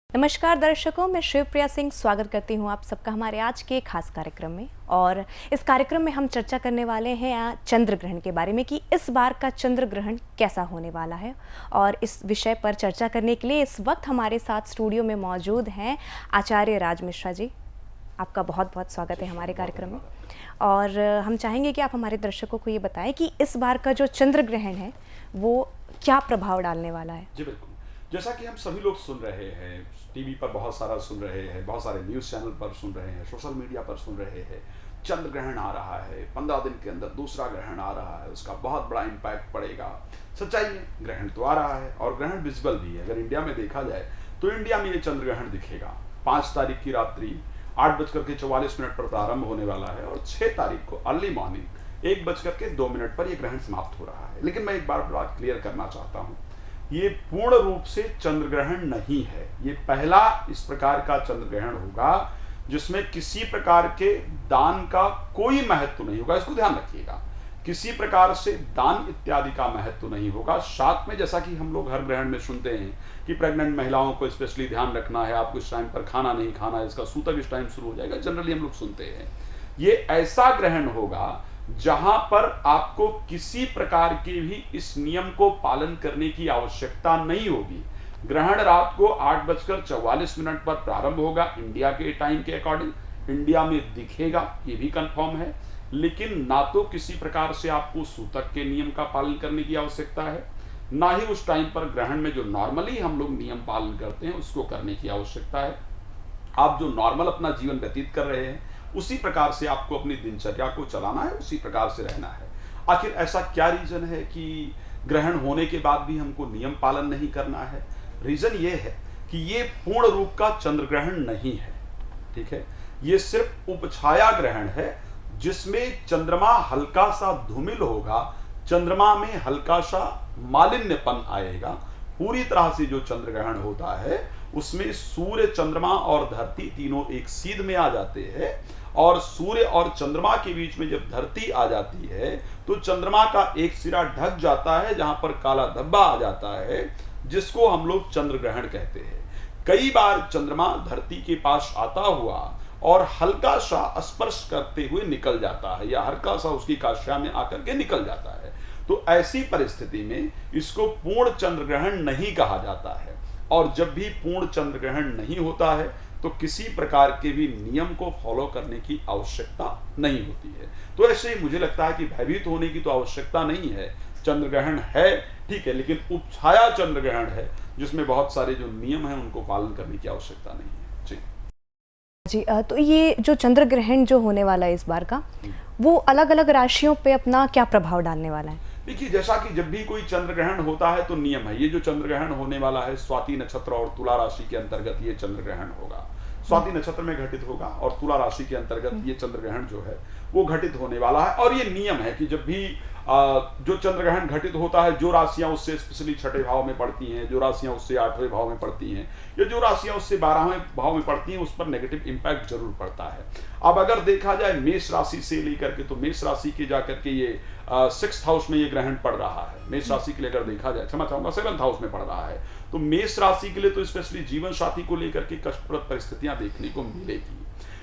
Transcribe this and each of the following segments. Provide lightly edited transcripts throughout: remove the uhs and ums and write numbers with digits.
नमस्कार दर्शकों, मैं शिवप्रिया सिंह स्वागत करती हूं आप सबका हमारे आज के खास कार्यक्रम में। और इस कार्यक्रम में हम चर्चा करने वाले हैं चंद्र ग्रहण के बारे में कि इस बार का चंद्र ग्रहण कैसा होने वाला है। और इस विषय पर चर्चा करने के लिए इस वक्त हमारे साथ स्टूडियो में मौजूद हैं आचार्य राज मिश्रा जी। आपका बहुत बहुत स्वागत है हमारे कार्यक्रम में। और हम चाहेंगे कि आप हमारे दर्शकों को ये बताएं कि इस बार का जो चंद्र ग्रहण है वो क्या प्रभाव डालने वाला है। जी बिल्कुल, जैसा कि हम सभी लोग सुन रहे हैं, टीवी पर बहुत सारा सुन रहे हैं, बहुत सारे न्यूज़ चैनल पर सुन रहे हैं, सोशल मीडिया पर सुन रहे हैं, चंद्र ग्रहण आ रहा है, 15 दिन के अंदर दूसरा ग्रहण आ रहा है, उसका बहुत बड़ा इम्पैक्ट पड़ेगा। सच्चाई में ग्रहण तो आ रहा है और ग्रहण विजिबल भी है। अगर इंडिया में देखा जाए तो इंडिया में ये चंद्र ग्रहण दिखेगा। 5 तारीख की रात्रि 8:44 पर प्रारंभ होने वाला है और 6 तारीख को अर्ली मॉर्निंग 1:02 पर यह ग्रहण समाप्त हो रहा है। लेकिन मैं एक बात क्लियर करना चाहता हूँ, ये पूर्ण रूप से चंद्र ग्रहण नहीं है। ये पहला इस प्रकार का चंद्र ग्रहण होगा जिसमें किसी प्रकार के दान का कोई महत्व नहीं होगा। इसको ध्यान रखिएगा, किसी प्रकार से दान इत्यादि का महत्व नहीं होगा। साथ में जैसा कि हम लोग हर ग्रहण में सुनते हैं कि प्रेग्नेंट महिलाओं को स्पेशली ध्यान रखना है, आपको इस टाइम पर खाना नहीं खाना है, इसका सूतक इस टाइम शुरू हो जाएगा, जनरली हम लोग सुनते हैं। ये ऐसा ग्रहण होगा जहां पर आपको किसी प्रकार के भी इस नियम को पालन करने की आवश्यकता नहीं होगी। ग्रहण रात को 8:44 पर प्रारंभ होगा इंडिया के टाइम के अकॉर्डिंग। इंडिया में दिखेगा, ये भी कंफर्म है। लेकिन ना तो किसी प्रकार से आपको सूतक के नियम का पालन करने की आवश्यकता है, ना ही उस टाइम पर ग्रहण में जो नॉर्मली हम लोग नियम पालन करते हैं उसको करने की आवश्यकता है। आप जो नॉर्मल अपना जीवन व्यतीत कर रहे हैं उसी प्रकार से आपको अपनी दिनचर्या को चलाना है, उसी प्रकार से रहना है। आखिर ऐसा क्या रीजन है कि ग्रहण होने के बाद भी हमको नियम पालन नहीं करना है? रीजन ये है कि ये पूर्ण रूप का चंद्र ग्रहण नहीं है, ठीक है। ये सिर्फ उपछाया ग्रहण है जिसमें चंद्रमा हल्का सा धूमिल होगा, चंद्रमा में हल्का सा मालिन्यपन आएगा। पूरी तरह से जो चंद्र ग्रहण होता है उसमें सूर्य, चंद्रमा और धरती तीनों एक सीध में आ जाते हैं। और सूर्य और चंद्रमा के बीच में जब धरती आ जाती है तो चंद्रमा का एक सिरा ढक जाता है, जहां पर काला धब्बा आ जाता है, जिसको हम लोग चंद्र ग्रहण कहते हैं। कई बार चंद्रमा धरती के पास आता हुआ और हल्का सा स्पर्श करते हुए निकल जाता है, या हल्का सा उसकी काष्ठा में आकर के निकल जाता है। तो ऐसी परिस्थिति में इसको पूर्ण चंद्र ग्रहण नहीं कहा जाता है। और जब भी पूर्ण चंद्र ग्रहण नहीं होता है तो किसी प्रकार के भी नियम को फॉलो करने की आवश्यकता नहीं होती है। तो ऐसे ही मुझे लगता है कि भयभीत होने की तो आवश्यकता नहीं है। चंद्र ग्रहण है, ठीक है, लेकिन उपछाया चंद्र ग्रहण है जिसमें बहुत सारे जो नियम हैं उनको पालन करने की आवश्यकता नहीं है। जी जी, तो ये जो चंद्र ग्रहण जो होने वाला है इस बार का, वो अलग अलग राशियों पे अपना क्या प्रभाव डालने वाला है? देखिए, जैसा कि जब भी कोई चंद्र ग्रहण होता है तो नियम है। ये जो चंद्र ग्रहण होने वाला है स्वाति नक्षत्र और तुला राशि के अंतर्गत ये चंद्र ग्रहण होगा। स्वाति नक्षत्र में घटित होगा और तुला राशि के अंतर्गत ये चंद्र ग्रहण जो है वो घटित होने वाला है। और ये नियम है कि जब भी जो चंद्र ग्रहण घटित होता है, जो राशियां उससे स्पेशली 6ठे भाव में पड़ती हैं, जो राशियां उससे 8वें भाव में पड़ती हैं, या जो राशियां उससे 12वें भाव में पड़ती हैं, उस पर नेगेटिव इंपैक्ट जरूर पड़ता है। अब अगर देखा जाए मेष राशि से लेकर के, तो मेष राशि के जाकर के ये 6th हाउस में ये ग्रहण पड़ रहा है। मेष राशि के लिए अगर देखा जाए, क्षमा चाहूंगा, 7th हाउस में पड़ रहा है। तो मेष राशि के लिए तो स्पेशली जीवन साथी को लेकर के कष्टप्रद परिस्थितियां देखने को मिलेगी।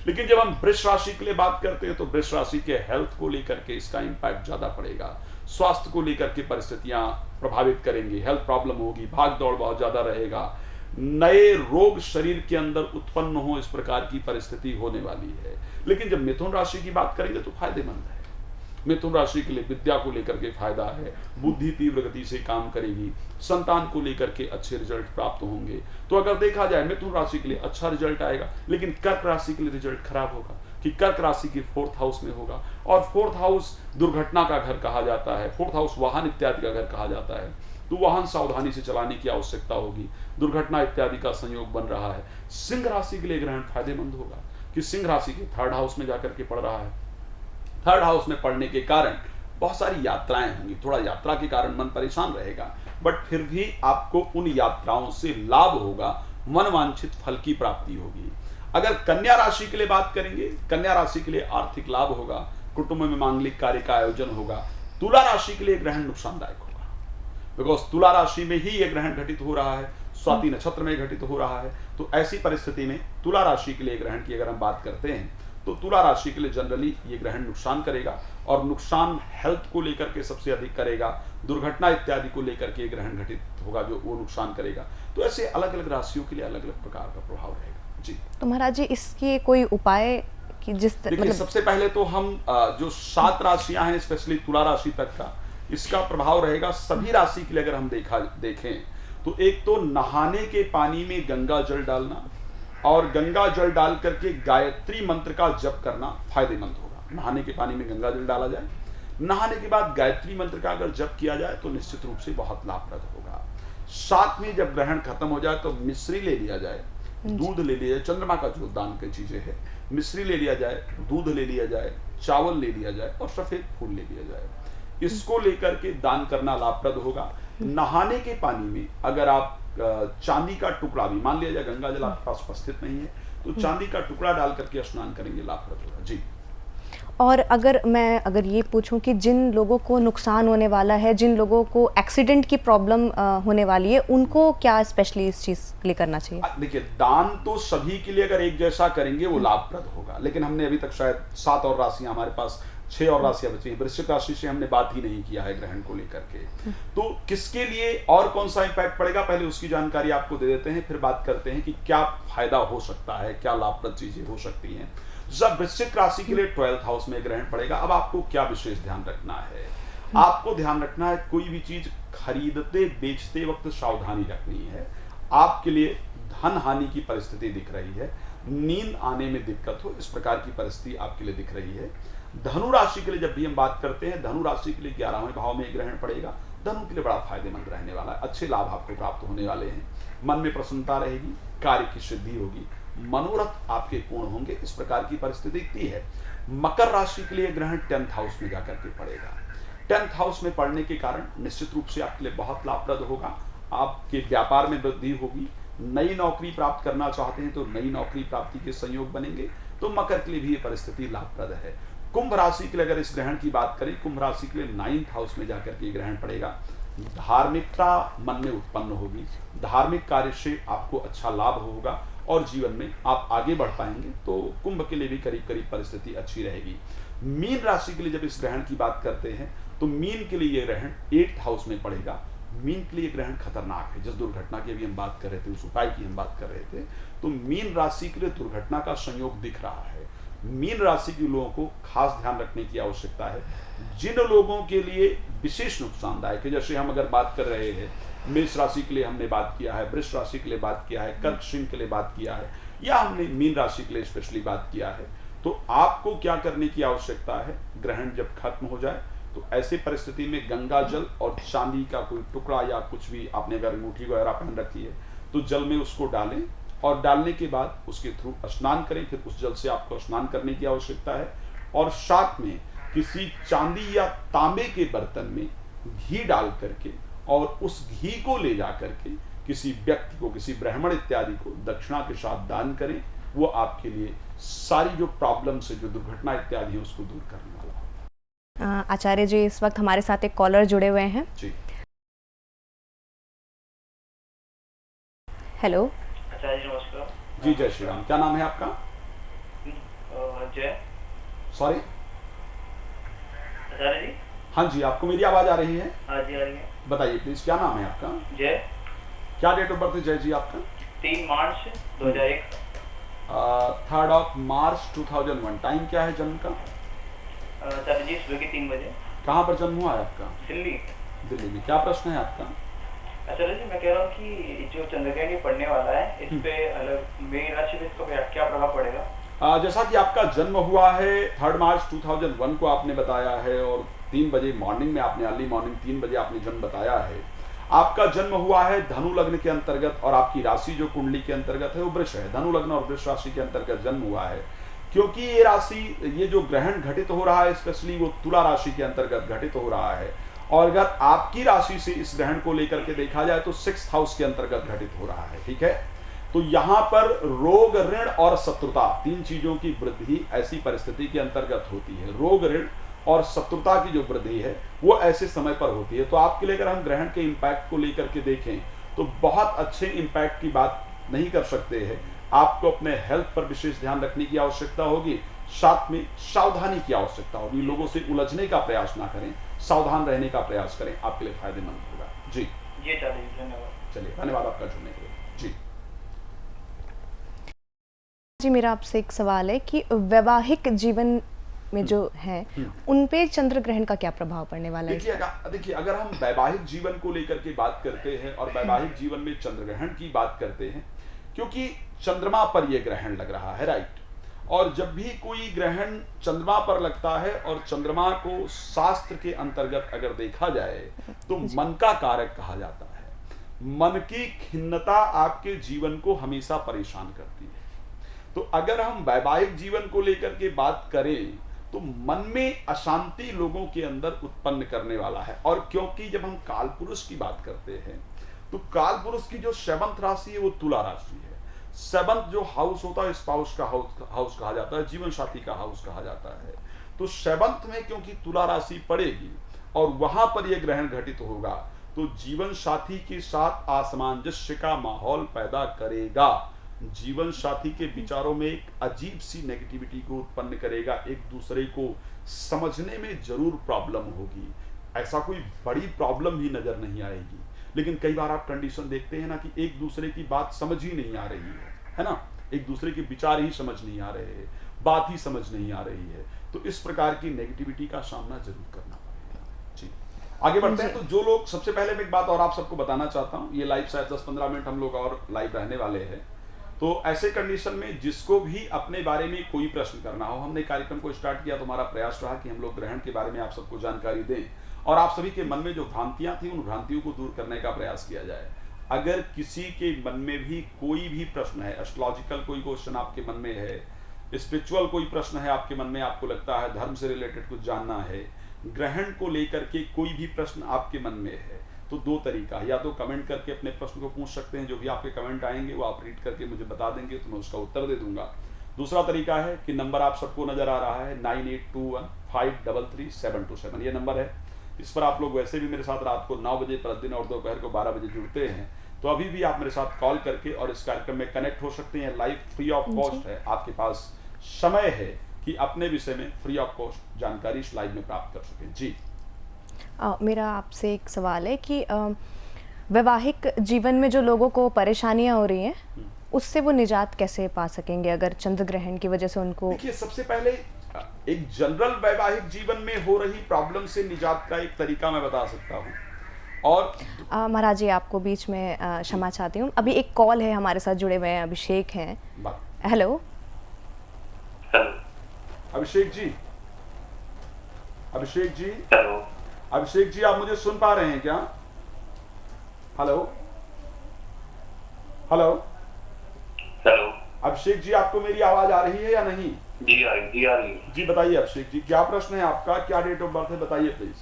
लेकिन जब हम वृष राशि के लिए बात करते हैं तो वृष राशि के हेल्थ को लेकर के इसका इंपैक्ट ज्यादा पड़ेगा। स्वास्थ्य को लेकर के परिस्थितियां प्रभावित करेंगी, हेल्थ प्रॉब्लम होगी, भाग दौड़ बहुत ज्यादा रहेगा, नए रोग शरीर के अंदर उत्पन्न हो, इस प्रकार की परिस्थिति होने वाली है। लेकिन जब मिथुन राशि की बात करेंगे तो फायदेमंद है। मिथुन राशि के लिए विद्या को लेकर के फायदा है, बुद्धि तीव्र गति से काम करेगी, संतान को लेकर के अच्छे रिजल्ट प्राप्त होंगे। तो अगर देखा जाए मिथुन राशि के लिए अच्छा रिजल्ट आएगा। लेकिन कर्क राशि के लिए रिजल्ट खराब होगा कि कर्क राशि की 4th हाउस में होगा, और 4th हाउस दुर्घटना का घर कहा जाता है, 4th हाउस वाहन इत्यादि का घर कहा जाता है। तो वाहन सावधानी से चलाने की आवश्यकता होगी, दुर्घटना इत्यादि का संयोग बन रहा है। सिंह राशि के लिए ग्रहण फायदेमंद होगा कि सिंह राशि के 3rd हाउस में जाकर के पड़ रहा है। 3rd हाउस में पड़ने के कारण बहुत सारी यात्राएं होंगी, थोड़ा यात्रा के कारण मन परेशान रहेगा, बट फिर भी आपको उन यात्राओं से लाभ होगा, मनवांछित फल की प्राप्ति होगी। अगर कन्या राशि के लिए बात करेंगे, कन्या राशि के लिए आर्थिक लाभ होगा, कुटुंब में मांगलिक कार्य का आयोजन होगा। तुला राशि के लिए ग्रहण नुकसानदायक होगा, बिकॉज तुला राशि में ही यह ग्रहण घटित हो रहा है। स्वाति नक्षत्र में घटित हो रहा है। तो ऐसी परिस्थिति में तुला राशि के लिए ग्रहण की अगर हम बात करते हैं तो तुला राशि के लिए जनरली ये ग्रहण नुकसान करेगा, और नुकसान हेल्थ को लेकर के सबसे अधिक करेगा, दुर्घटना इत्यादि को लेकर के ग्रहण घटित होगा जो वो नुकसान करेगा। तो ऐसे अलग अलग राशियों के लिए अलग अलग प्रकार का प्रभाव रहेगा। जी तो महाराज जी, इसके कोई उपाय कि जिस देखिए, सबसे पहले तो हम जो 7 राशियां हैं स्पेशली तुला राशि तक का, इसका प्रभाव रहेगा सभी राशि के लिए। अगर हम देखें तो एक तो नहाने के पानी में गंगा जल डालना, और गंगा जल डाल करके गायत्री मंत्र का जप करना फायदेमंद होगा। नहाने के पानी में गंगा जल डाला जाए, नहाने के बाद गायत्री मंत्र का अगर जप किया जाए तो निश्चित रूप से बहुत लाभप्रद होगा। साथ में जब ग्रहण खत्म हो जाए तो मिश्री ले लिया जाए, दूध ले लिया जाए, चंद्रमा का जो दान की चीजें है, मिश्री ले लिया जाए, दूध ले लिया जाए, चावल ले लिया जाए और सफेद फूल ले लिया जाए। इसको लेकर के दान करना लाभप्रद होगा। नहाने के पानी में अगर आप चांदी का टुकड़ा भी, मान लिया जाए गंगा जल आपके पास उपस्थित नहीं है, तो चांदी का टुकड़ा डाल करके स्नान करेंगे, लाभप्रद होगा। जी और अगर ये पूछूं कि जिन लोगों को नुकसान होने वाला है, जिन लोगों को एक्सीडेंट की प्रॉब्लम होने वाली है, उनको क्या स्पेशली इस चीज के लिए करना चाहिए? देखिए, दान तो सभी के लिए अगर एक जैसा करेंगे वो लाभप्रद होगा, लेकिन हमने अभी तक शायद 7 और राशियां, हमारे पास 6 और राशियां बची हैं। वृश्चिक राशि से हमने बात ही नहीं किया है ग्रहण को लेकर के। तो किसके लिए और कौन सा इंपैक्ट पड़ेगा, पहले उसकी जानकारी आपको दे देते हैं, फिर बात करते हैं कि क्या फायदा हो सकता है, क्या लाभप्रद चीजें हो सकती हैं। जब वृश्चिक राशि के लिए 12th हाउस में ग्रहण पड़ेगा, अब आपको क्या विशेष ध्यान रखना है? आपको ध्यान रखना है कोई भी चीज खरीदते बेचते वक्त सावधानी रखनी है। आपके लिए धन हानि की परिस्थिति दिख रही है, नींद आने में दिक्कत हो, इस प्रकार की परिस्थिति आपके लिए दिख रही है। धनु राशि के लिए जब भी हम बात करते हैं, धनु राशि के लिए 11वें भाव में ग्रहण पड़ेगा, धनु के लिए बड़ा फायदेमंद रहने वाला है। अच्छे लाभ आपको प्राप्त होने वाले हैं, मन में प्रसन्नता रहेगी, कार्य की सिद्धि होगी, मनोरथ आपके पूर्ण होंगे, इस प्रकार की परिस्थिति दिखती है। मकर राशि के लिए ग्रहण 10th हाउस में जाकर के पड़ेगा। 10th हाउस में पड़ने के कारण निश्चित रूप से आपके लिए बहुत लाभप्रद होगा। आपके व्यापार में वृद्धि होगी, नई नौकरी प्राप्त करना चाहते हैं तो नई नौकरी प्राप्ति के संयोग बनेंगे, तो मकर के लिए भी ये परिस्थिति लाभप्रद है। कुंभ राशि के लिए अगर इस ग्रहण की बात करें, कुंभ राशि के लिए 9th हाउस में जाकर के ग्रहण पड़ेगा। धार्मिकता मन में उत्पन्न होगी, धार्मिक कार्य से आपको अच्छा लाभ होगा और जीवन में आप आगे बढ़ पाएंगे, तो कुंभ के लिए भी करीब करीब परिस्थिति अच्छी रहेगी। मीन राशि के लिए जब इस ग्रहण की बात करते हैं तो मीन के लिए यह ग्रहण 8th हाउस में पड़ेगा। मीन के लिए ग्रहण खतरनाक है, जिस दुर्घटना की अभी हम बात कर रहे थे, उस उपाय की हम बात कर रहे थे, तो मीन राशि के लिए दुर्घटना का संयोग दिख रहा है। मीन राशि के लोगों को खास ध्यान रखने की आवश्यकता है। जिन लोगों के लिए विशेष नुकसानदायक है, जैसे हम अगर बात कर रहे हैं, मेष राशि के लिए हमने बात किया है, वृष राशि के लिए बात किया है, कर्क सिंह के लिए बात किया है, या हमने मीन राशि के लिए स्पेशली बात किया है, तो आपको क्या करने की आवश्यकता है? ग्रहण जब खत्म हो जाए तो ऐसे परिस्थिति में गंगा जल और चांदी का कोई टुकड़ा या कुछ भी, आपने अगर अंगूठी वगैरह पहन रखी है तो जल में उसको डालें, और डालने के बाद उसके थ्रू स्नान करें। फिर उस जल से आपको स्नान करने की आवश्यकता है, और साथ में किसी चांदी या तांबे के बर्तन में घी डाल करके और उस घी को ले जा करके किसी व्यक्ति को, किसी ब्राह्मण इत्यादि को दक्षिणा के साथ दान करें। वो आपके लिए सारी जो प्रॉब्लम से, जो दुर्घटना इत्यादि है, उसको दूर करने वाला है। आचार्य जी, इस वक्त हमारे साथ एक कॉलर जुड़े हुए हैं। जी, हेलो आचार्य जी नमस्कार। जी जय श्री राम। क्या नाम है आपका? जय। सॉरी आचार्य जी। हाँ जी, आपको मेरी आवाज आ रही है? हाँ जी आ रही है। बताइए प्लीज, क्या नाम है आपका? जय। क्या डेट ऑफ बर्थ है जय जी आपका? 3 मार्च 2001। 3 मार्च 2001। टाइम क्या है जन्म का? आचार्य जी सुबह के 3 बजे। कहाँ पर जन्म हुआ है आपका? दिल्ली। दिल्ली में। क्या प्रश्न है आपका? आचार्य जी मैं कह रहा हूँ कि जो चंद्रग्रहण ये पड़ने वाला है, इस पे अलग मेरी राशि पे इसका क्या प्रभाव पड़ेगा? जैसा कि आपका जन्म हुआ है 3 मार्च 2001 को आपने बताया है, और 3 बजे मॉर्निंग में आपने, अर्ली मॉर्निंग 3 बजे आपने जन्म बताया है। आपका जन्म हुआ है धनु लग्न के अंतर्गत, और आपकी राशि जो कुंडली के अंतर्गत है वो वृष है। धनु लग्न और वृष राशि के अंतर्गत जन्म हुआ है। क्योंकि ये राशि, ये जो ग्रहण घटित हो रहा है स्पेशली वो तुला राशि के अंतर्गत घटित हो रहा है, और अगर आपकी राशि से इस ग्रहण को लेकर के देखा जाए तो 6th हाउस के अंतर्गत घटित हो रहा है। ठीक है, तो यहां पर रोग, ऋण और शत्रुता, 3 चीजों की वृद्धि ऐसी परिस्थिति के अंतर्गत होती है। रोग, ऋण और शत्रुता की जो वृद्धि है वो ऐसे समय पर होती है। तो आपके लिए अगर हम ग्रहण के इंपैक्ट को लेकर के देखें तो बहुत अच्छे इम्पैक्ट की बात नहीं कर सकते हैं। आपको अपने हेल्थ पर विशेष ध्यान रखने की आवश्यकता होगी, साथ में सावधानी की आवश्यकता होगी। लोगों से उलझने का प्रयास ना करें, सावधान रहने का प्रयास करें, आपके लिए फायदेमंद होगा। जी चलिए, धन्यवाद। चलिए, धन्यवाद आपका जुड़ने के लिए। जी जी, मेरा आपसे एक सवाल है कि वैवाहिक जीवन में जो है उन पे चंद्र ग्रहण का क्या प्रभाव पड़ने वाला है? देखिए, अगर हम वैवाहिक जीवन को लेकर के बात करते हैं और वैवाहिक जीवन में चंद्र ग्रहण की बात करते हैं, क्योंकि चंद्रमा पर यह ग्रहण लग रहा है, राइट। और जब भी कोई ग्रहण चंद्रमा पर लगता है, और चंद्रमा को शास्त्र के अंतर्गत अगर देखा जाए तो मन का कारक कहा जाता है। मन की खिन्नता आपके जीवन को हमेशा परेशान करती है। तो अगर हम वैवाहिक जीवन को लेकर के बात करें तो मन में अशांति लोगों के अंदर उत्पन्न करने वाला है। और क्योंकि जब हम काल पुरुष की बात करते हैं तो काल पुरुष की जो 7th राशि है वो तुला राशि है। 7th जो हाउस होता है स्पाउस का हाउस कहा जाता है, जीवन साथी का हाउस कहा जाता है। तो 7th में क्योंकि तुला राशि पड़ेगी और वहां पर यह ग्रहण घटित होगा तो जीवन साथी के साथ असमंजस्य का माहौल पैदा करेगा। जीवन साथी के विचारों में एक अजीब सी नेगेटिविटी को उत्पन्न करेगा। एक दूसरे को समझने में जरूर प्रॉब्लम होगी, ऐसा कोई बड़ी भी ही नजर नहीं आएगी, लेकिन कई बार आप कंडीशन देखते हैं ना कि एक दूसरे की बात समझ ही नहीं आ रही है ना, एक दूसरे के विचार ही समझ नहीं आ रहे हैं, बात ही समझ नहीं आ रही है। तो इस प्रकार की नेगेटिविटी का सामना जरूर करना पड़ेगा। जी, आगे बढ़ते हैं। तो जो लोग, सबसे पहले मैं एक बात और आप सबको बताना चाहता हूं, ये लाइव शायद 10-15 मिनट हम लोग और लाइव रहने वाले हैं। तो ऐसे कंडीशन में जिसको भी अपने बारे में कोई प्रश्न करना हो, हमने कार्यक्रम को स्टार्ट किया तो हमारा प्रयास रहा कि हम लोग ग्रहण के बारे में आप सबको जानकारी दें और आप सभी के मन में जो भ्रांतियां थी उन भ्रांतियों को दूर करने का प्रयास किया जाए। अगर किसी के मन में भी कोई भी प्रश्न है, एस्ट्रोलॉजिकल कोई क्वेश्चन आपके मन में है, स्पिरिचुअल कोई प्रश्न है आपके मन में, आपको लगता है धर्म से रिलेटेड कुछ जानना है, ग्रहण को लेकर के कोई भी प्रश्न आपके मन में है, तो 2 तरीका, या तो कमेंट करके अपने प्रश्न को पूछ सकते हैं, जो भी आपके कमेंट आएंगे वो आप रीड करके मुझे बता देंगे तो मैं उसका उत्तर दे दूंगा। दूसरा तरीका है कि नंबर आप सबको नजर आ रहा है 9821533727, ये नंबर है। इस पर आप लोग वैसे भी मेरे साथ रात को 9 बजे प्रतिदिन और दोपहर को 12 बजे जुड़ते हैं, तो अभी भी आप मेरे साथ कॉल करके और इस कार्यक्रम में कनेक्ट हो सकते हैं। लाइव फ्री ऑफ कॉस्ट है, आपके पास समय है कि अपने विषय में फ्री ऑफ कॉस्ट जानकारी इस लाइव में प्राप्त कर सकें। जी, मेरा आपसे एक सवाल है कि वैवाहिक जीवन में जो लोगों को परेशानियां हो रही हैं उससे वो निजात कैसे पा सकेंगे अगर चंद्र ग्रहण की वजह से उनको? देखिए, सबसे पहले एक जनरल वैवाहिक जीवन में हो रही प्रॉब्लम से निजात का एक तरीका मैं बता सकता हूँ। और महाराज जी, आपको बीच में क्षमा चाहती हूँ, अभी एक कॉल है, हमारे साथ जुड़े हुए हैं अभिषेक हैं। हेलो अभिषेक जी, अभिषेक जी, हेलो अभिषेक जी, आप मुझे सुन पा रहे हैं क्या? Hello hello hello Abhishek ji, आपको मेरी आवाज आ रही है या नहीं? जी आ रही है। जी बताइए अभिषेक जी, क्या प्रश्न है आपका, क्या डेट ऑफ बर्थ है, बताइए प्लीज।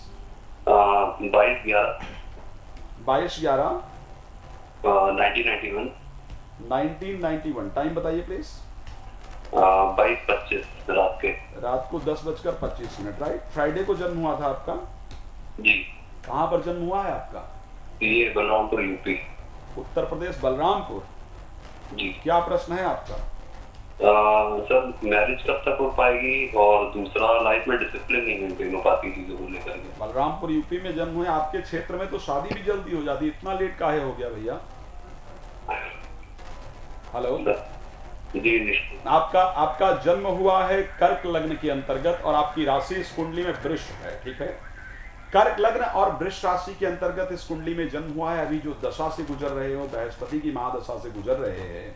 22/11/1991। 1991, टाइम बताइए प्लीज। 22:25 रात को 10:25, राइट। फ्राइडे को जन्म हुआ था आपका? जी। कहाँ पर जन्म हुआ है आपका? ये बलरामपुर, यूपी। उत्तर प्रदेश, बलरामपुर। जी। क्या प्रश्न है आपका? सर, मैरिज कब तक हो पाएगी, और दूसरा लाइफ में डिसिप्लिन नहीं मेंटेन हो पाती चीजों को लेकर के। बलरामपुर यूपी में जन्म हुए, आपके क्षेत्र में तो शादी भी जल्दी हो जाती, इतना लेट काहे हो गया भैया? हेलो जी, आपका जन्म हुआ है कर्क लग्न के अंतर्गत और आपकी राशि इस कुंडली में वृष है, ठीक है। कर्क लग्न और वृष राशि के अंतर्गत इस कुंडली में जन्म हुआ है। अभी जो दशा से गुजर रहे हो, बृहस्पति की महादशा से गुजर रहे हैं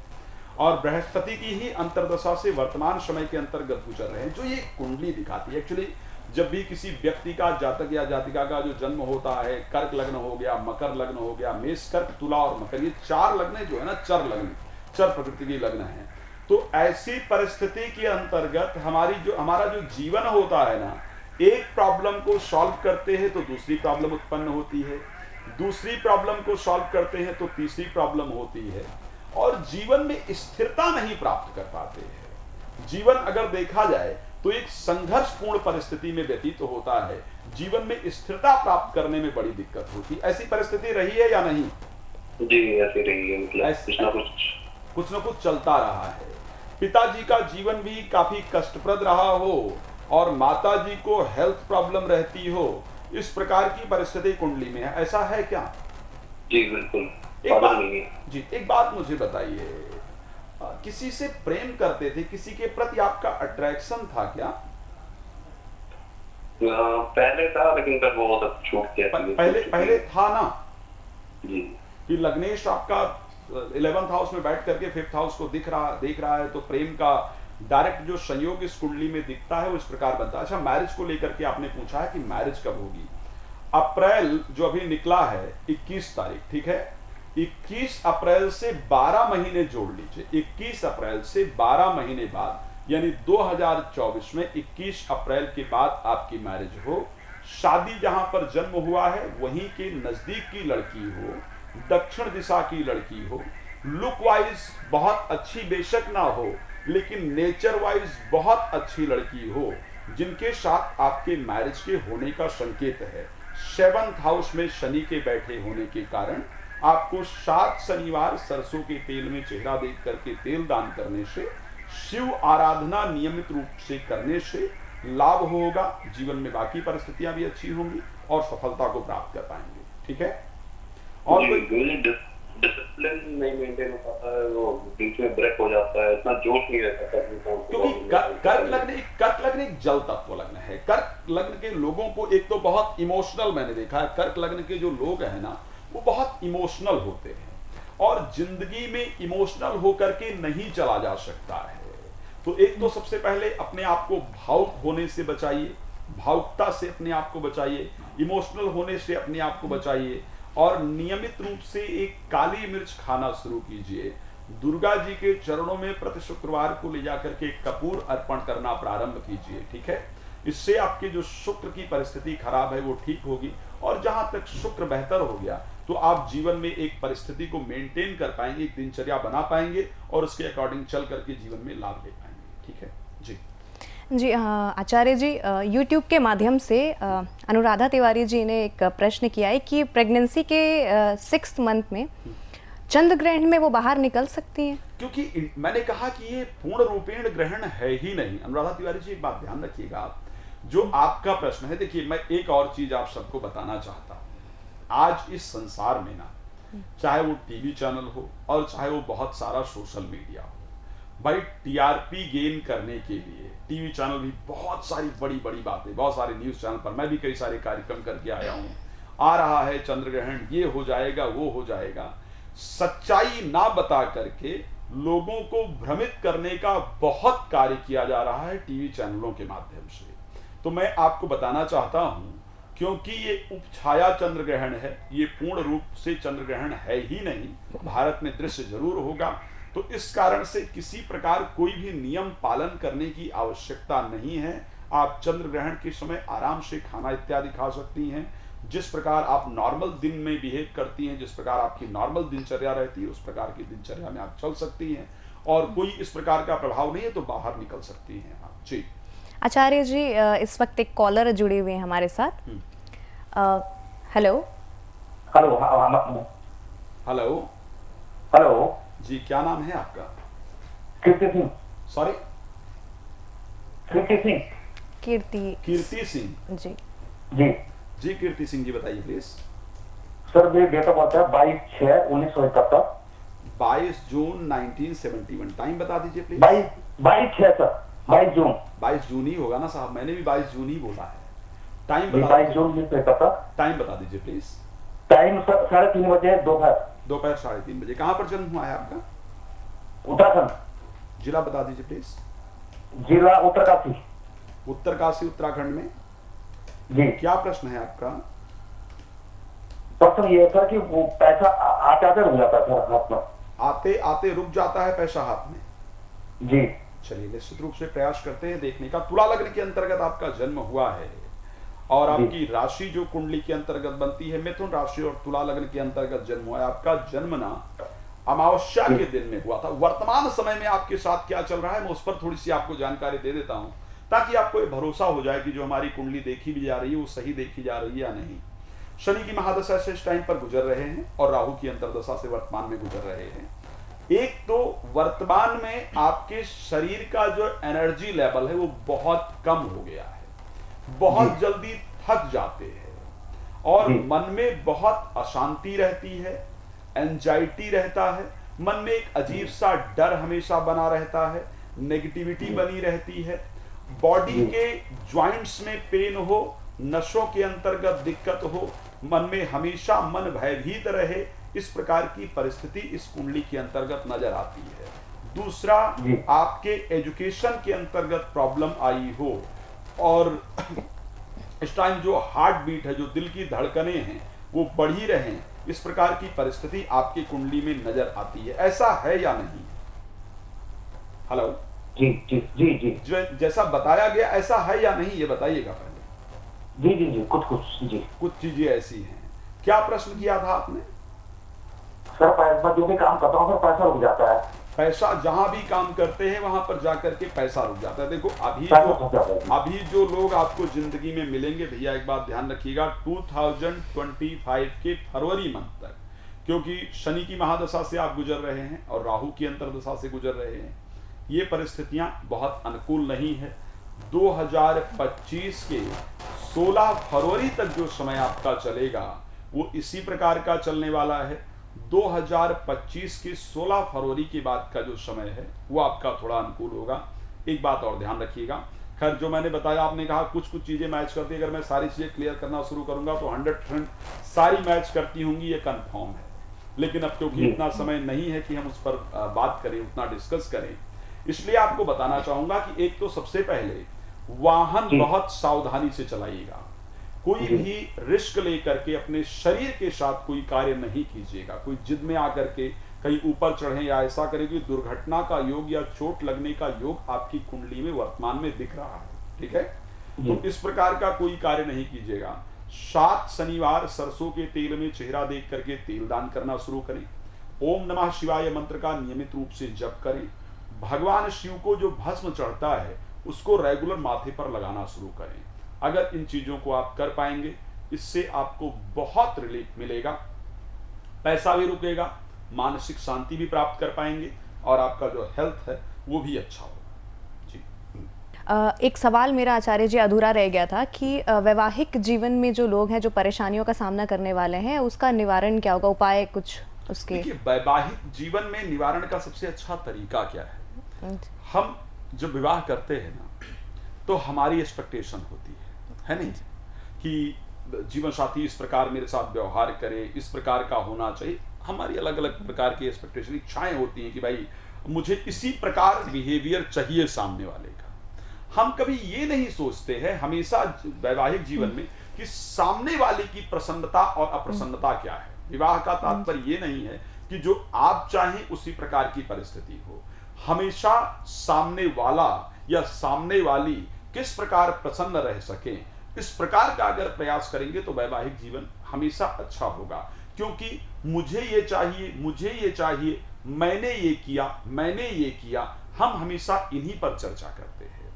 और बृहस्पति की ही अंतरदशा से वर्तमान समय के अंतर्गत गुजर रहे हैं। जो ये कुंडली दिखाती है, एक्चुअली जब भी किसी व्यक्ति का, जातक या जातिका का जो जन्म होता है, कर्क लग्न हो गया, मकर लग्न हो गया, मेष, कर्क, तुला और मकर, ये 4 लग्न जो है ना, चर लग्न, चर प्रकृति की लग्न है। तो ऐसी परिस्थिति के अंतर्गत हमारा जो जीवन होता है ना, एक प्रॉब्लम को सॉल्व करते हैं तो दूसरी प्रॉब्लम उत्पन्न होती है, दूसरी प्रॉब्लम को सॉल्व करते हैं तो तीसरी प्रॉब्लम होती है, और जीवन में स्थिरता नहीं प्राप्त कर पाते हैं। जीवन अगर देखा जाए तो एक संघर्षपूर्ण परिस्थिति में व्यतीत होता है। जीवन में स्थिरता प्राप्त करने में बड़ी दिक्कत होती है। ऐसी परिस्थिति रही है या नहीं? जी ऐसे रही है, मतलब कुछ ना कुछ चलता रहा है। पिताजी का जीवन भी काफी कष्टप्रद रहा हो और माताजी को हेल्थ प्रॉब्लम रहती हो, इस प्रकार की परिस्थिति कुंडली में है, ऐसा है क्या? जी बिल्कुल। एक बात मुझे बताइए, किसी से प्रेम करते थे, किसी के प्रति आपका अट्रैक्शन था क्या? पहले था, लेकिन फिर वो सब छूट गया। पहले था ना जी, कि लग्नेश आपका 11th हाउस में बैठ करके 5th हाउस को देख रहा है, तो प्रेम का डायरेक्ट जो संयोग इस कुंडली में दिखता है वो इस प्रकार बनता है। अच्छा, मैरिज को लेकर के आपने पूछा है कि मैरिज कब होगी। अप्रैल जो अभी निकला है 21 तारीख, ठीक है, 21 अप्रैल से 12 महीने जोड़ लीजिए, 21 अप्रैल से 12 महीने बाद यानी 2024 में 21 अप्रैल के बाद आपकी मैरिज हो। शादी जहां पर जन्म हुआ है वहीं के नजदीक की लड़की हो, दक्षिण दिशा की लड़की हो, लुक वाइज बहुत अच्छी बेशक ना हो लेकिन नेचर वाइज बहुत अच्छी लड़की हो, जिनके साथ आपके मैरिज के होने का संकेत है। 7th हाउस में शनि के बैठे होने के कारण आपको 7 शनिवार सरसों के तेल में चेहरा देख करके तेल दान करने से, शिव आराधना नियमित रूप से करने से लाभ होगा। जीवन में बाकी परिस्थितियां भी अच्छी होंगी और सफलता को प्राप्त कर पाएंगे, ठीक है। और डिसिप्लिन नहीं मेंटेन हो पाता है, वो बीच में ब्रेक हो जाता है, इतना जोश नहीं रहता, क्योंकि कर्क लग्न एक जल तत्व लग्न है। कर्क लग्न के लोगों को एक तो बहुत इमोशनल, मैंने देखा है कर्क लग्न के जो लोग हैं ना वो बहुत इमोशनल होते हैं और जिंदगी में इमोशनल होकर के नहीं चला जा सकता है। तो एक तो सबसे पहले अपने आप को भावुक होने से बचाइए, भावुकता से अपने आप को बचाइए, इमोशनल होने से अपने आप को बचाइए और नियमित रूप से एक काली मिर्च खाना शुरू कीजिए। दुर्गा जी के चरणों में प्रति शुक्रवार को ले जाकर के कपूर अर्पण करना प्रारंभ कीजिए, ठीक है। इससे आपके जो शुक्र की परिस्थिति खराब है वो ठीक होगी और जहां तक शुक्र बेहतर हो गया तो आप जीवन में एक परिस्थिति को मेंटेन कर पाएंगे, एक दिनचर्या बना पाएंगे और उसके अकॉर्डिंग चल करके जीवन में लाभ ले पाएंगे, ठीक है जी। जी आचार्य जी, YouTube के माध्यम से अनुराधा तिवारी जी ने एक प्रश्न किया है कि प्रेगनेंसी के 6th मंथ में चंद्र ग्रहण में वो बाहर निकल सकती हैं? क्योंकि मैंने कहा कि ये पूर्ण रूपेण ग्रहण है ही नहीं। अनुराधा तिवारी जी, एक बात ध्यान रखिएगा, आप जो आपका प्रश्न है, देखिए मैं एक और चीज आप सबको बताना चाहता हूं। आज इस संसार में ना, चाहे वो टीवी चैनल हो और चाहे वो बहुत सारा सोशल मीडिया हो, भाई टीआरपी गेन करने के लिए टीवी चैनल भी बहुत सारी बड़ी बड़ी बातें, बहुत सारे न्यूज चैनल पर मैं भी कई सारे कार्यक्रम करके आया हूं, आ रहा है चंद्र ग्रहण, ये हो जाएगा वो हो जाएगा, सच्चाई ना बता करके लोगों को भ्रमित करने का बहुत कार्य किया जा रहा है टीवी चैनलों के माध्यम से। तो मैं आपको बताना चाहता हूं, क्योंकि ये उपछाया चंद्र ग्रहण है, ये पूर्ण रूप से चंद्र ग्रहण है ही नहीं, भारत में दृश्य जरूर होगा, तो इस कारण से किसी प्रकार कोई भी नियम पालन करने की आवश्यकता नहीं है। आप चंद्र ग्रहण के समय आराम से खाना इत्यादि खा सकती हैं, जिस प्रकार आप नॉर्मल दिन में बिहेव करती हैं, जिस प्रकार आपकी नॉर्मल दिनचर्या रहती है उस प्रकार की दिनचर्या में आप चल सकती हैं और कोई इस प्रकार का प्रभाव नहीं है, तो बाहर निकल सकती हैं आप जी। आचार्य जी, इस वक्त एक कॉलर जुड़े हुए हैं हमारे साथ। हेलो हेलो हेलो हेलो जी, क्या नाम है आपका? कीर्ति सिंह। सॉरी, कीर्ति सिंह। कीर्ति सिंह जी। जी जी कीर्ति सिंह जी, बताइए प्लीज। सर मेरी डेट ऑफ बर्थ है 22/6/1971। 22 जून 1971। टाइम बता दीजिए प्लीज। 22/6 सर, 22 जून। 22 जून ही होगा ना साहब, मैंने भी 22 जून ही बोला है। टाइम बता 22 जून 1971। टाइम बता दीजिए प्लीज। टाइम सर 3:30 बजे दोपहर। दोपहर 3:30 बजे। कहाँ पर जन्म हुआ है आपका? उत्तराखंड। जिला बता दीजिए प्लीज। जिला उत्तरकाशी। उत्तरकाशी उत्तराखंड में। जी। क्या प्रश्न है आपका? प्रश्न ये था कि वो पैसा आते आते रुक जाता है सर हाथ में। आते आते रुक जाता है पैसा हाथ में? जी। चलिए निश्चित रूप से प्रयास करते हैं देखने का। तुला लग्न के अंतर्गत आपका जन्म हुआ है और आपकी राशि जो कुंडली के अंतर्गत बनती है मिथुन राशि और तुला लग्न के अंतर्गत जन्म हुआ है। आपका जन्म ना अमावस्या के दिन में हुआ था। वर्तमान समय में आपके साथ क्या चल रहा है मैं उस पर थोड़ी सी आपको जानकारी दे देता हूं, ताकि आपको ये भरोसा हो जाए कि जो हमारी कुंडली देखी भी जा रही है वो सही देखी जा रही है या नहीं। शनि की महादशा से इस टाइम पर गुजर रहे हैं और राहु की अंतर्दशा से वर्तमान में गुजर रहे हैं। एक तो वर्तमान में आपके शरीर का जो एनर्जी लेवल है वो बहुत कम हो गया है, बहुत जल्दी थक जाते हैं और मन में बहुत अशांति रहती है, एंजाइटी रहता है, मन में एक अजीब सा डर हमेशा बना रहता है, नेगेटिविटी बनी रहती है, बॉडी के ज्वाइंट्स में पेन हो, नसों के अंतर्गत दिक्कत हो, मन में हमेशा मन भयभीत रहे, इस प्रकार की परिस्थिति इस कुंडली के अंतर्गत नजर आती है। दूसरा, आपके एजुकेशन के अंतर्गत प्रॉब्लम आई हो और इस टाइम जो हार्ट बीट है, जो दिल की धड़कनें हैं वो बढ़ी रहे, इस प्रकार की परिस्थिति आपकी कुंडली में नजर आती है। ऐसा है या नहीं? हेलो जी जी जी जी, जैसा बताया गया ऐसा है या नहीं, ये बताइएगा पहले। जी जी जी, कुछ चीजें ऐसी हैं। क्या प्रश्न किया था आपने? सर पैसा जो भी काम करता हूँ सर पैसा रुक जाता है। पैसा जहां भी काम करते हैं वहां पर जाकर के पैसा रुक जाता है। देखो अभी जो लोग आपको जिंदगी में मिलेंगे भैया, एक बात ध्यान रखिएगा, 2025 के फरवरी मंथ तक, क्योंकि शनि की महादशा से आप गुजर रहे हैं और राहु की अंतर्दशा से गुजर रहे हैं, ये परिस्थितियां बहुत अनुकूल नहीं है। 2025 के 16 फरवरी तक जो समय आपका चलेगा वो इसी प्रकार का चलने वाला है। 2025 के 16 फरवरी के बाद का जो समय है वो आपका थोड़ा अनुकूल होगा। एक बात और ध्यान रखिएगा, खैर जो मैंने बताया, आपने कहा कुछ चीजें मैच करती है, अगर मैं सारी चीजें क्लियर करना शुरू करूंगा तो 100% सारी मैच करती होंगी, ये कंफर्म है। लेकिन अब क्योंकि इतना समय नहीं है कि हम उस पर बात करें, उतना डिस्कस करें, इसलिए आपको बताना चाहूंगा कि एक तो सबसे पहले वाहन बहुत सावधानी से चलाइएगा। कोई भी रिस्क लेकर के अपने शरीर के साथ कोई कार्य नहीं कीजिएगा। कोई जिद में आकर के कहीं ऊपर चढ़े या ऐसा करे कि दुर्घटना का योग या चोट लगने का योग आपकी कुंडली में वर्तमान में दिख रहा है, ठीक है? तो इस प्रकार का कोई कार्य नहीं कीजिएगा। 7 शनिवार सरसों के तेल में चेहरा देख करके तेल दान करना शुरू करें। ओम नमः शिवाय मंत्र का नियमित रूप से जप करें। भगवान शिव को जो भस्म चढ़ता है उसको रेगुलर माथे पर लगाना शुरू करें। अगर इन चीजों को आप कर पाएंगे, इससे आपको बहुत रिलीफ मिलेगा, पैसा भी रुकेगा, मानसिक शांति भी प्राप्त कर पाएंगे और आपका जो हेल्थ है वो भी अच्छा होगा। जी। एक सवाल मेरा आचार्य जी अधूरा रह गया था कि वैवाहिक जीवन में जो लोग हैं, जो परेशानियों का सामना करने वाले हैं, उसका निवारण क्या होगा, उपाय कुछ उसके? देखिए, वैवाहिक जीवन में निवारण का सबसे अच्छा तरीका क्या है? हम जब विवाह करते हैं ना, तो हमारी एक्सपेक्टेशन होती है नहीं, कि जीवन साथी इस प्रकार मेरे साथ व्यवहार करे, इस प्रकार का होना चाहिए। हमारी अलग अलग प्रकार की एक्सपेक्टेशन, इच्छाएं होती हैं कि भाई मुझे इसी प्रकार बिहेवियर चाहिए सामने वाले का। हम कभी ये नहीं सोचते हैं हमेशा वैवाहिक जीवन में कि सामने वाले की प्रसन्नता और अप्रसन्नता क्या है। विवाह का तात्पर्य ये नहीं है कि जो आप चाहें उसी प्रकार की परिस्थिति हो। हमेशा सामने वाला या सामने वाली किस प्रकार प्रसन्न रह सके, इस प्रकार का अगर प्रयास करेंगे तो वैवाहिक जीवन हमेशा अच्छा होगा। क्योंकि मुझे ये चाहिए, मुझे ये चाहिए, मैंने ये किया, हम हमेशा इन्हीं पर चर्चा करते हैं।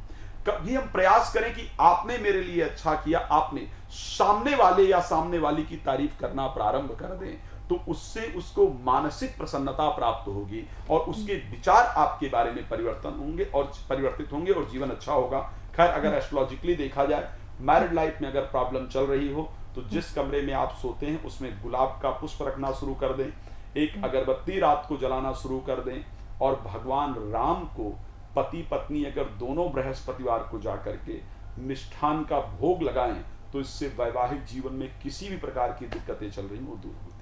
कभी हम प्रयास करें कि आपने मेरे लिए अच्छा किया, आपने सामने वाले या सामने वाली की तारीफ करना प्रारंभ कर दें, तो उससे उसको मानसिक प्रसन्नता प्राप्त होगी और उसके विचार आपके बारे में परिवर्तित होंगे और जीवन अच्छा होगा। खैर, अगर एस्ट्रोलॉजिकली देखा जाए, मैरिड लाइफ में अगर प्रॉब्लम चल रही हो तो जिस कमरे में आप सोते हैं उसमें गुलाब का पुष्प रखना शुरू कर दें, एक अगरबत्ती रात को जलाना शुरू कर दें और भगवान राम को पति पत्नी अगर दोनों बृहस्पतिवार को जाकर के मिष्ठान का भोग लगाएं तो इससे वैवाहिक जीवन में किसी भी प्रकार की दिक्कतें चल रही वो दूर होती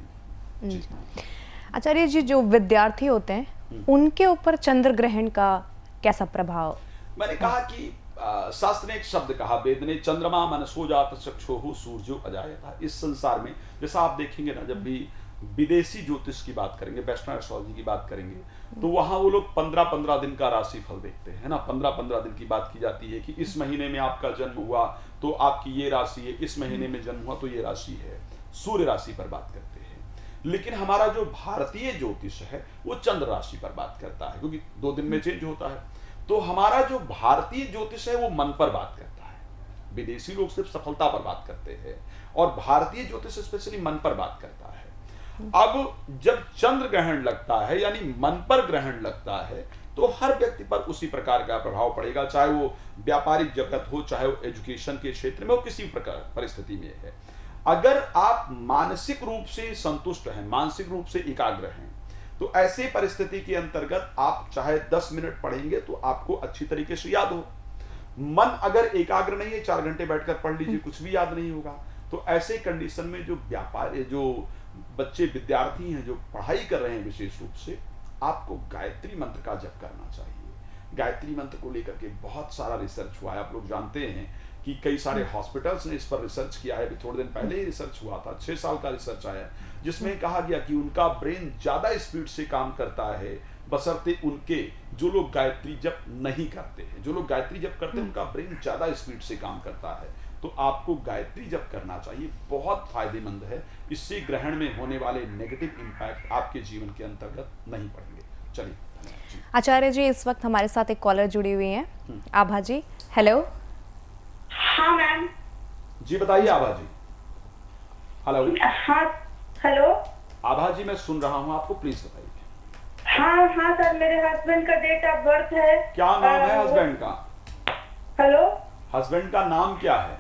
है। आचार्य जी, जो विद्यार्थी होते हैं उनके ऊपर चंद्र ग्रहण का कैसा प्रभाव? मैंने कहा कि शास्त्र ने एक शब्द कहा, वेद ने, चंद्रमा मनसो जात चक्षुः सूर्यो अजायत। इस संसार में जैसा आप देखेंगे ना, जब भी विदेशी ज्योतिष की बात करेंगे, वेस्टर्न एस्ट्रोलॉजी की बात करेंगे, तो वहां वो लोग 15-15 दिन का राशिफल देखते हैं ना। 15-15 दिन की बात की जाती है कि इस महीने में आपका जन्म हुआ तो आपकी ये राशि है, इस महीने में जन्म हुआ तो ये राशि है। सूर्य राशि पर बात करते हैं। लेकिन हमारा जो भारतीय ज्योतिष है वो चंद्र राशि पर बात करता है, क्योंकि 2 दिन में चेंज होता है। तो हमारा जो भारतीय ज्योतिष है वो मन पर बात करता है। विदेशी लोग सिर्फ सफलता पर बात करते हैं और भारतीय ज्योतिष स्पेशली मन पर बात करता है। अब जब चंद्र ग्रहण लगता है यानी मन पर ग्रहण लगता है तो हर व्यक्ति पर उसी प्रकार का प्रभाव पड़ेगा, चाहे वो व्यापारिक जगत हो, चाहे वो एजुकेशन के क्षेत्र में हो, किसी प्रकार परिस्थिति में है। अगर आप मानसिक रूप से संतुष्ट हैं, मानसिक रूप से एकाग्र हैं, तो ऐसे परिस्थिति के अंतर्गत आप चाहे 10 मिनट पढ़ेंगे तो आपको अच्छी तरीके से याद हो। मन अगर एकाग्र नहीं है, 4 घंटे बैठकर पढ़ लीजिए, कुछ भी याद नहीं होगा। तो ऐसे कंडीशन में जो जो बच्चे विद्यार्थी हैं जो पढ़ाई कर रहे हैं, विशेष रूप से आपको गायत्री मंत्र का जप करना चाहिए। गायत्री मंत्र को लेकर के बहुत सारा रिसर्च हुआ है। आप लोग जानते हैं कि कई सारे हॉस्पिटल्स ने इस पर रिसर्च किया है। थोड़े दिन पहले ही रिसर्च हुआ था, 6 साल का रिसर्च आया, जिसमें कहा गया कि उनका ब्रेन ज्यादा स्पीड से काम करता है बशर्ते उनके जो लोग गायत्री जप नहीं करते हैं। जो लोग गायत्री जप करते हैं उनका ब्रेन ज्यादा स्पीड से काम करता है। तो आपको गायत्री जप करना चाहिए, बहुत फायदेमंद है। इससे ग्रहण में होने वाले नेगेटिव इंपैक्ट आपके जीवन के अंतर्गत नहीं पड़ेंगे। चलिए आचार्य जी, इस वक्त हमारे साथ एक कॉलर जुड़ी हुई हैं, आभा जी। हेलो। हाँ मैम जी बताइए आभा जी। हेलो। हाँ हेलो। आभा जी मैं सुन रहा हूँ आपको, प्लीज बताइए। हाँ हाँ सर, मेरे हस्बैंड का डेट ऑफ बर्थ है। क्या नाम है हस्बैंड का? हेलो। हस्बैंड का नाम क्या है?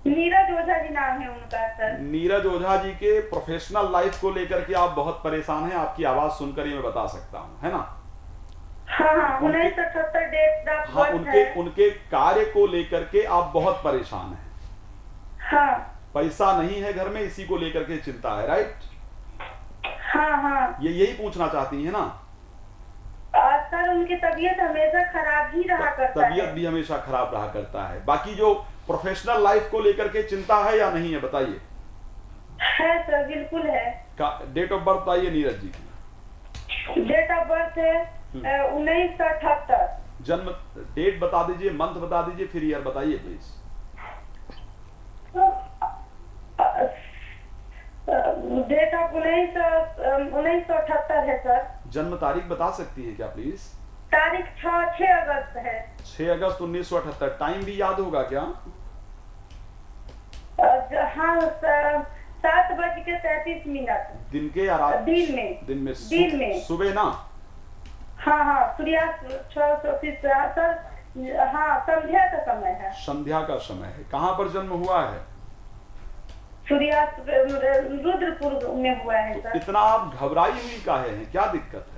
नीरज ओझा जी नाम है उनका सर। नीरज ओझा जी के प्रोफेशनल लाइफ को लेकर के आप बहुत परेशान हैं, आपकी आवाज सुनकर ही मैं बता सकता हूँ, है ना? हाँ हाँ, 1978 डेट ऑफ हाँ, बर्थ है। उनके कार्य को लेकर के आप बहुत परेशान हैं। हाँ। पैसा नहीं है घर में, इसी को लेकर के चिंता है, राइट? हाँ हाँ। ये यही पूछना चाहती है ना? सर उनकी तबीयत हमेशा खराब ही रहा करता है। तबीयत भी हमेशा खराब रहा करता है। बाकी जो प्रोफेशनल लाइफ को लेकर के चिंता है या नहीं है बताइए? है सर, बिल्कुल है। डेट ऑफ बर्थ बताइए नीरज जी की। डेट ऑफ बर्थ है 1978। जन्म डेट बता दीजिए, मंथ बता दीजिए, फिर ईयर बताइए प्लीज। डेट ऑफ 1978 है सर। जन्म तारीख बता सकती हैं क्या प्लीज? तारीख 6 अगस्त है। 6 अगस्त 1978। टाइम भी याद होगा क्या? हाँ, 7:33। दिन के या रात? दिन में। दिन में सुबह ना? हाँ हाँ, सूर्यास्त 6:30 सर। हाँ, संध्या का समय है। संध्या का समय है। कहाँ पर जन्म हुआ है? सूर्यास्त रुद्रपुर में हुआ है सर। इतना आप घबराई हुई काहे हैं, क्या दिक्कत है?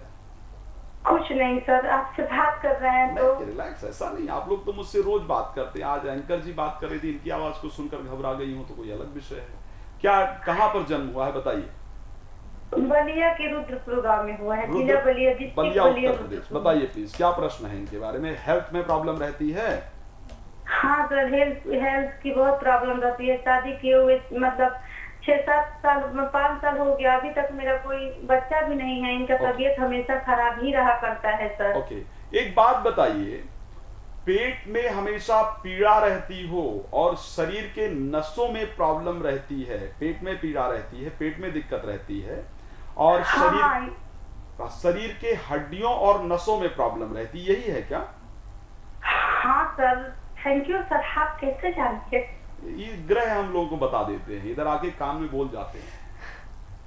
कुछ नहीं सर, आपसे बात कर रहे हैं तो। रिलैक्स, ऐसा नहीं। आप लोग तो मुझसे रोज बात करते हैं, आज एंकर जी बात कर रही थी, इनकी आवाज को सुनकर घबरा गई हूँ तो कोई अलग विषय है। क्या कहाँ पर जन्म हुआ है बताइए? बलिया के रुद्रपुर गांव में हुआ है। जिला बलिया, बलिया उत्तर प्रदेश। बताइए प्लीज क्या प्रश्न है इनके बारे में? हेल्थ में प्रॉब्लम रहती है? हाँ सर, हेल्थ की बहुत प्रॉब्लम रहती है। शादी किए हुए मतलब 6-7 साल 5 साल हो गया, अभी तक मेरा कोई बच्चा भी नहीं है। इनका तबीयत हमेशा खराब ही रहा करता है सर। ओके, एक बात बताइए, पेट में हमेशा पीड़ा रहती हो और शरीर के नसों में प्रॉब्लम रहती है, पेट में पीड़ा रहती है, पेट में दिक्कत रहती है और शरीर के हड्डियों और नसों में प्रॉब्लम रहती, यही है क्या? हाँ सर, थैंक यू सर। आप कैसे जानते? ये ग्रह हम लोगों को बता देते हैं, इधर आके कान में बोल जाते हैं।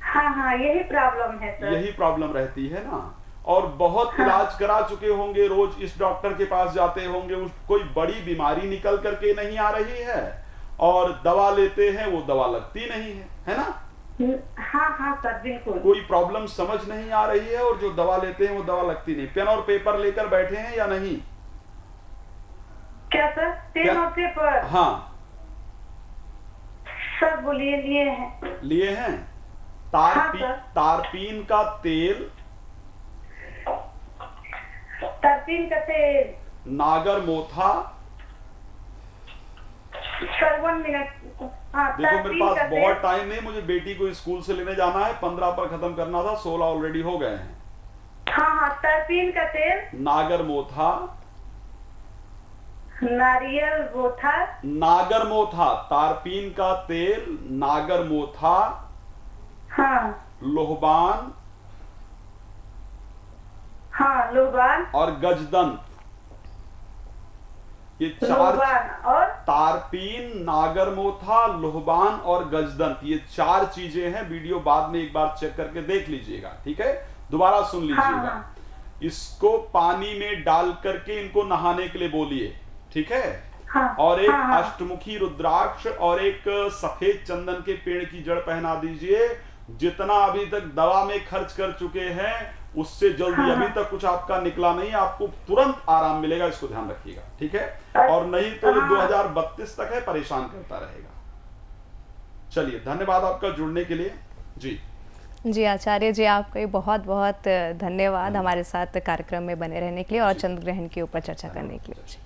हाँ हाँ, यही प्रॉब्लम है सर। यही प्रॉब्लम रहती है ना? और बहुत इलाज करा चुके होंगे, रोज इस डॉक्टर के पास जाते होंगे, कोई बड़ी बीमारी निकल करके नहीं आ रही है और दवा लेते हैं वो दवा लगती नहीं है ना? हाँ हाँ सर, बिल्कुल। कोई प्रॉब्लम समझ नहीं आ रही है और जो दवा लेते हैं वो दवा लगती नहीं। पेन और पेपर लेकर बैठे हैं या नहीं? क्या सर? पेन और पेपर? हाँ सर बोलिए। लिए हैं। लिए हैं। तारपीन का तेल, तारपीन का तेल, नागर मोथा। Sir 1 minute. हाँ, देखो मेरे पास बहुत टाइम नहीं, मुझे बेटी को स्कूल से लेने जाना है, 15 पर खत्म करना था, 16 ऑलरेडी हो गए हैं। हाँ हाँ, तारपीन का तेल, नागर मोथा, नारियल मोथा, नागर मोथा, तारपीन का तेल, नागर मोथा, हाँ, लोहबान, हाँ लोहबान और गजदंत, ये 4 और तारपीन, नागरमोथा, लोहबान और गजदंत, ये 4 चीजें हैं। वीडियो बाद में एक बार चेक करके देख लीजिएगा, ठीक है, दोबारा सुन लीजिएगा। हाँ। इसको पानी में डाल करके इनको नहाने के लिए बोलिए, ठीक है। हाँ, और एक हाँ, अष्टमुखी रुद्राक्ष और एक सफेद चंदन के पेड़ की जड़ पहना दीजिए। जितना अभी तक दवा में खर्च कर चुके हैं उससे जल्दी, हाँ, अभी तक कुछ आपका निकला नहीं, आपको तुरंत आराम मिलेगा, इसको ध्यान रखिएगा, ठीक है। और नहीं तो 2032 तक है, परेशान करता रहेगा। चलिए, धन्यवाद आपका जुड़ने के लिए। जी आचार्य जी, आपका भी बहुत बहुत धन्यवाद हमारे साथ कार्यक्रम में बने रहने के लिए और चंद्र ग्रहण के ऊपर चर्चा करने के लिए।